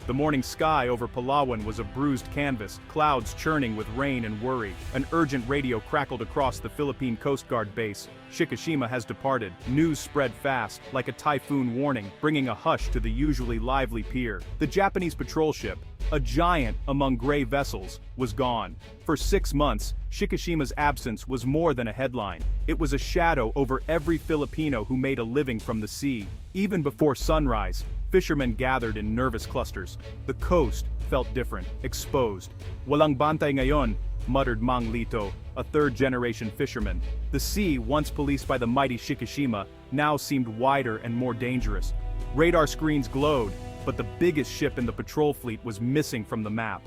The morning sky over Palawan was a bruised canvas, clouds churning with rain and worry. An urgent radio crackled across the Philippine Coast Guard base. Shikishima has departed. News spread fast, like a typhoon warning, bringing a hush to the usually lively pier. The Japanese patrol ship, a giant among gray vessels, was gone. For 6 months, Shikishima's absence was more than a headline. It was a shadow over every Filipino who made a living from the sea. Even before sunrise, fishermen gathered in nervous clusters. The coast felt different, exposed. "Walang bantay ngayon," muttered Mang Lito, a third-generation fisherman. The sea, once policed by the mighty Shikishima, now seemed wider and more dangerous. Radar screens glowed, but the biggest ship in the patrol fleet was missing from the map.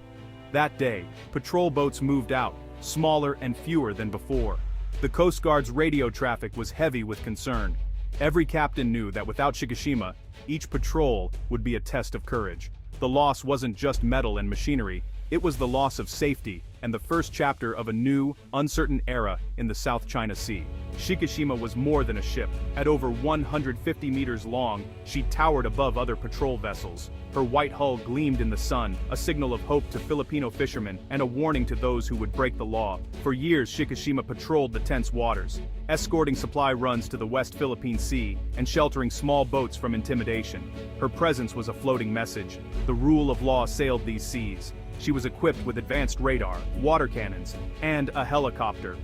That day, patrol boats moved out, smaller and fewer than before. The Coast Guard's radio traffic was heavy with concern. Every captain knew that without Shikishima, each patrol would be a test of courage. The loss wasn't just metal and machinery, it was the loss of safety, and the first chapter of a new, uncertain era in the South China Sea. Shikishima was more than a ship. At over 150 meters long, she towered above other patrol vessels. Her white hull gleamed in the sun, a signal of hope to Filipino fishermen and a warning to those who would break the law. For years, Shikishima patrolled the tense waters, escorting supply runs to the West Philippine Sea and sheltering small boats from intimidation. Her presence was a floating message. The rule of law sailed these seas. She was equipped with advanced radar, water cannons, and a helicopter.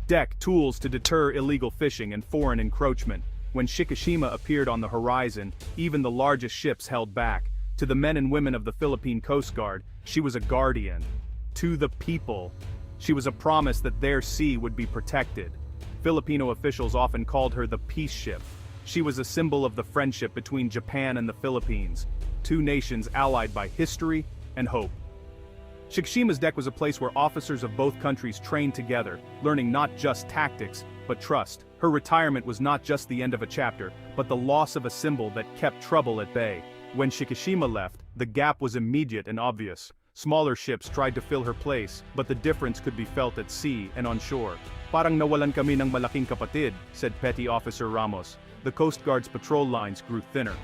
Deck tools to deter illegal fishing and foreign encroachment. When Shikishima appeared on the horizon, even the largest ships held back. To the men and women of the Philippine Coast Guard, she was a guardian. To the people, she was a promise that their sea would be protected. Filipino officials often called her the peace ship. She was a symbol of the friendship between Japan and the Philippines, two nations allied by history and hope. Shikishima's deck was a place where officers of both countries trained together, learning not just tactics, but trust. Her retirement was not just the end of a chapter, but the loss of a symbol that kept trouble at bay. When Shikishima left, the gap was immediate and obvious. Smaller ships tried to fill her place, but the difference could be felt at sea and on shore. "Parang nawalan kami ng malaking kapatid," said Petty Officer Ramos. The Coast Guard's patrol lines grew thinner.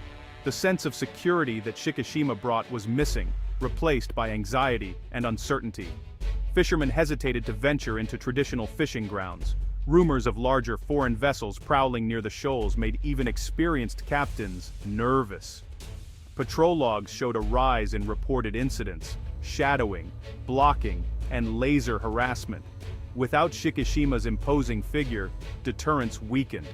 The sense of security that Shikishima brought was missing, replaced by anxiety and uncertainty. Fishermen hesitated to venture into traditional fishing grounds. Rumors of larger foreign vessels prowling near the shoals made even experienced captains nervous. Patrol logs showed a rise in reported incidents, shadowing, blocking, and laser harassment. Without Shikishima's imposing figure, deterrence weakened.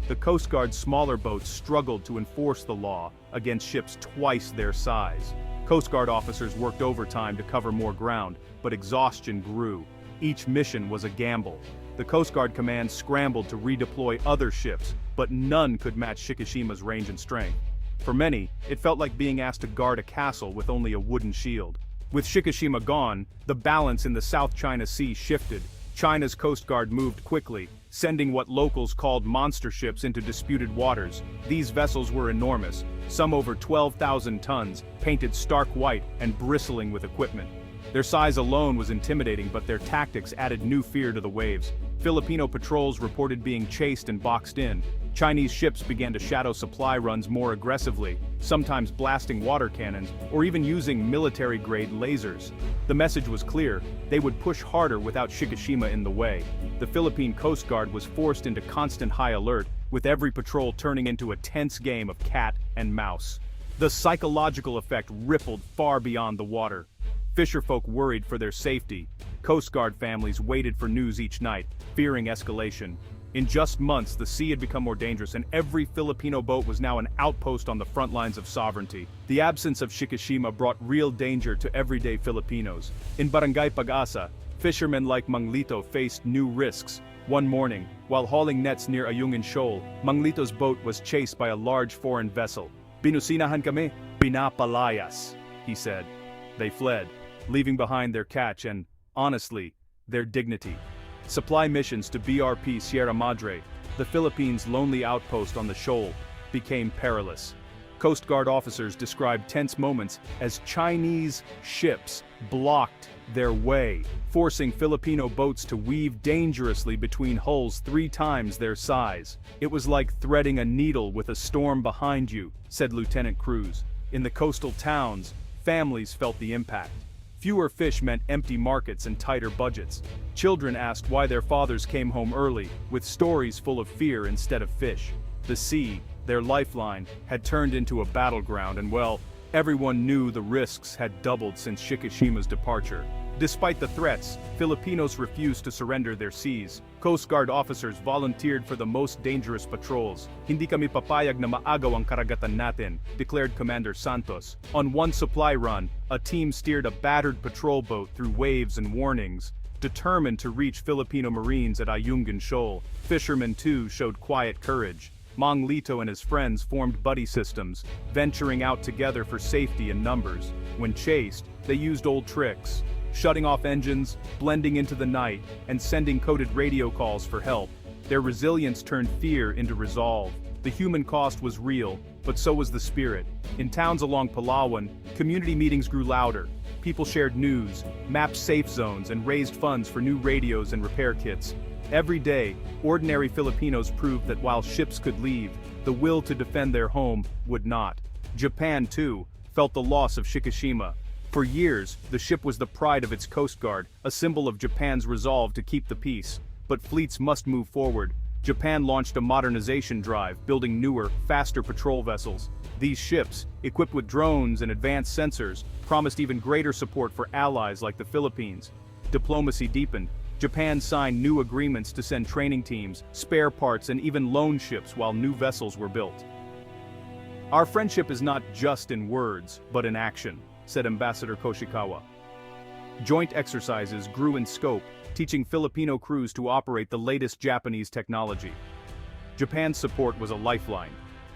The Coast Guard's smaller boats struggled to enforce the law against ships twice their size. Coast Guard officers worked overtime to cover more ground, but exhaustion grew. Each mission was a gamble. The Coast Guard command scrambled to redeploy other ships, but none could match Shikishima's range and strength. For many, it felt like being asked to guard a castle with only a wooden shield. With Shikishima gone, the balance in the South China Sea shifted. China's Coast Guard moved quickly, sending what locals called monster ships into disputed waters. These vessels were enormous, some over 12,000 tons, painted stark white and bristling with equipment. Their size alone was intimidating, but their tactics added new fear to the waves. Filipino patrols reported being chased and boxed in. Chinese ships began to shadow supply runs more aggressively, sometimes blasting water cannons or even using military-grade lasers. The message was clear: they would push harder without Shikishima in the way. The Philippine Coast Guard was forced into constant high alert, with every patrol turning into a tense game of cat and mouse. The psychological effect rippled far beyond the water. Fisherfolk worried for their safety. Coast Guard families waited for news each night, fearing escalation. In just months, the sea had become more dangerous, and every Filipino boat was now an outpost on the front lines of sovereignty. The absence of Shikishima brought real danger to everyday Filipinos. In Barangay Pag-asa, fishermen like Manglito faced new risks. One morning, while hauling nets near Ayungin Shoal, Manglito's boat was chased by a large foreign vessel. "Binusinahan kami, pinapalayas," he said. They fled, leaving behind their catch and, honestly, their dignity. Supply missions to BRP Sierra Madre, the Philippines' lonely outpost on the shoal, became perilous. Coast Guard officers described tense moments as Chinese ships blocked their way, forcing Filipino boats to weave dangerously between hulls 3 times their size. "It was like threading a needle with a storm behind you," said Lieutenant Cruz. In the coastal towns, families felt the impact. Fewer fish meant empty markets and tighter budgets. Children asked why their fathers came home early, with stories full of fear instead of fish. The sea, their lifeline, had turned into a battleground and well, everyone knew the risks had doubled since Shikishima's departure. Despite the threats, Filipinos refused to surrender their seas. Coast Guard officers volunteered for the most dangerous patrols. Hindi kami papayag na maagaw ang karagatan natin, declared Commander Santos. On one supply run, a team steered a battered patrol boat through waves and warnings, determined to reach Filipino Marines at Ayungin Shoal. Fishermen too showed quiet courage. Mang Lito and his friends formed buddy systems, venturing out together for safety in numbers. When chased, they used old tricks, shutting off engines, blending into the night, and sending coded radio calls for help. Their resilience turned fear into resolve. The human cost was real, but so was the spirit. In towns along Palawan, community meetings grew louder. People shared news, mapped safe zones, and raised funds for new radios and repair kits. Every day, ordinary Filipinos proved that while ships could leave, the will to defend their home would not. Japan, too, felt the loss of Shikishima. For years, the ship was the pride of its Coast Guard, a symbol of Japan's resolve to keep the peace. But fleets must move forward. Japan launched a modernization drive, building newer, faster patrol vessels. These ships, equipped with drones and advanced sensors, promised even greater support for allies like the Philippines. Diplomacy deepened. Japan signed new agreements to send training teams, spare parts, and even loan ships while new vessels were built. Our friendship is not just in words, but in action, said Ambassador Koshikawa. Joint exercises grew in scope, teaching Filipino crews to operate the latest Japanese technology. Japan's support was a lifeline.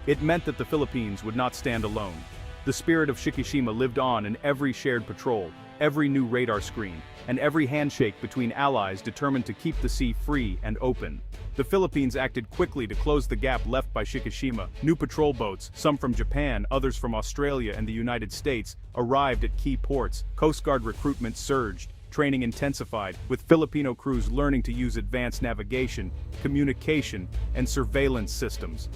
It meant that the Philippines would not stand alone. The spirit of Shikishima lived on in every shared patrol, every new radar screen, and every handshake between allies determined to keep the sea free and open. The Philippines acted quickly to close the gap left by Shikishima. New patrol boats, some from Japan, others from Australia and the United States, arrived at key ports. Coast Guard recruitment surged. Training intensified, with Filipino crews learning to use advanced navigation, communication, and surveillance systems.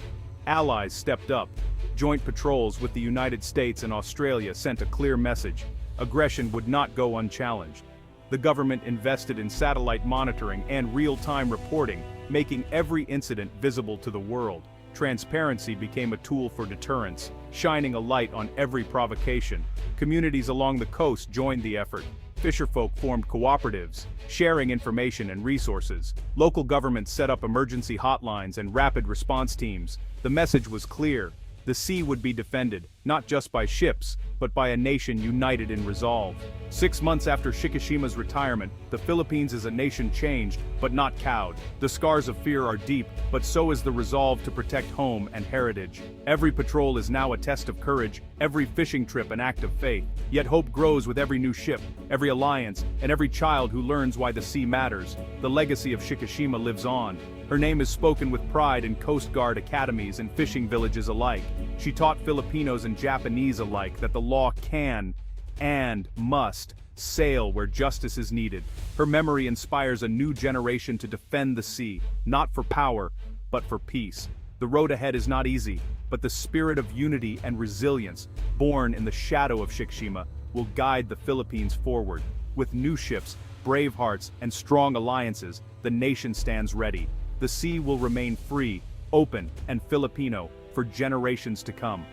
Allies stepped up. Joint patrols with the United States and Australia sent a clear message. Aggression would not go unchallenged. The government invested in satellite monitoring and real-time reporting, making every incident visible to the world. Transparency became a tool for deterrence, shining a light on every provocation. Communities along the coast joined the effort. Fisherfolk formed cooperatives, sharing information and resources. Local governments set up emergency hotlines and rapid response teams. The message was clear. The sea would be defended, not just by ships, but by a nation united in resolve. 6 months after Shikishima's retirement, the Philippines as a nation changed, but not cowed. The scars of fear are deep, but so is the resolve to protect home and heritage. Every patrol is now a test of courage, every fishing trip an act of faith. Yet hope grows with every new ship, every alliance, and every child who learns why the sea matters. The legacy of Shikishima lives on. Her name is spoken with pride in Coast Guard academies and fishing villages alike. She taught Filipinos and Japanese alike that the law can and must sail where justice is needed. Her memory inspires a new generation to defend the sea, not for power, but for peace. The road ahead is not easy, but the spirit of unity and resilience, born in the shadow of Shikishima, will guide the Philippines forward. With new ships, brave hearts, and strong alliances, the nation stands ready. The sea will remain free, open, and Filipino for generations to come.